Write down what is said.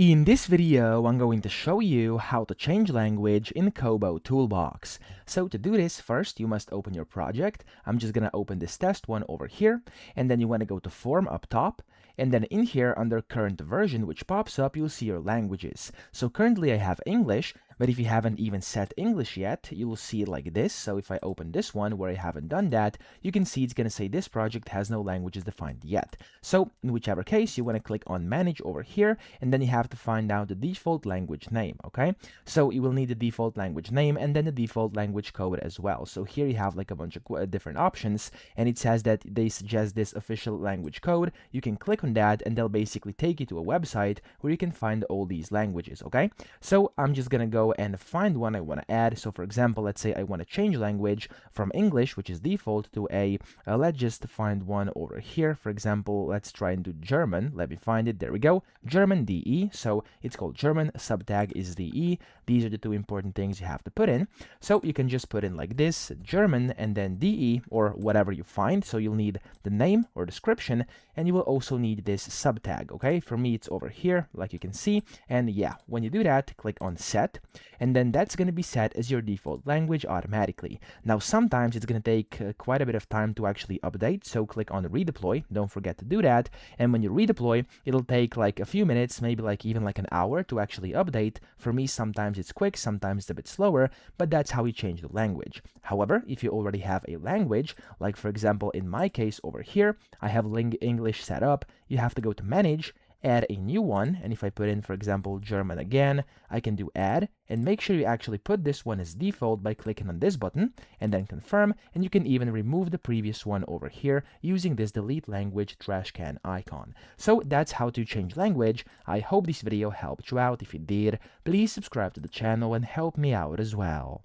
In this video, I'm going to show you how to change language in KoboToolbox. So to do this, first you must open your project. I'm just gonna open this test one over here, and then you want to go to Form up top, and then in here under Current Version, which pops up, you'll see your languages. So currently I have English, but if you haven't even set English yet, you will see it like this. So if I open this one where I haven't done that, you can see it's gonna say this project has no languages defined yet. So in whichever case, you want to click on Manage over here, and then you have to find out the default language name, okay? So you will need the default language name and then the default language code as well. So here you have like a bunch of different options, and it says that they suggest this official language code. You can click on that and they'll basically take you to a website where you can find all these languages, okay? So I'm just gonna go and find one I want to add. So for example, let's say I want to change language from English, which is default, to let's just find one over here. For example, let's try and do German. Let me find it. There we go. German DE. So it's called German. Subtag is DE. These are the two important things you have to put in. So you can just put in like this, German, and then DE, or whatever you find. So you'll need the name or description, and you will also need this subtag, okay? For me, it's over here, like you can see. And yeah, when you do that, click on Set, and then that's going to be set as your default language automatically. Now, sometimes it's going to take quite a bit of time to actually update, so click on Redeploy. Don't forget to do that. And when you redeploy, it'll take like a few minutes, maybe like even like an hour to actually update. For me, sometimes it's quick, sometimes it's a bit slower, but that's how you change the language. However, if you already have a language, like for example, in my case over here, I have English set up, you have to go to Manage, add a new one, and if I put in, for example, German again, I can do Add, and make sure you actually put this one as default by clicking on this button, and then Confirm, and you can even remove the previous one over here using this Delete Language trash can icon. So that's how to change language. I hope this video helped you out. If it did, please subscribe to the channel and help me out as well.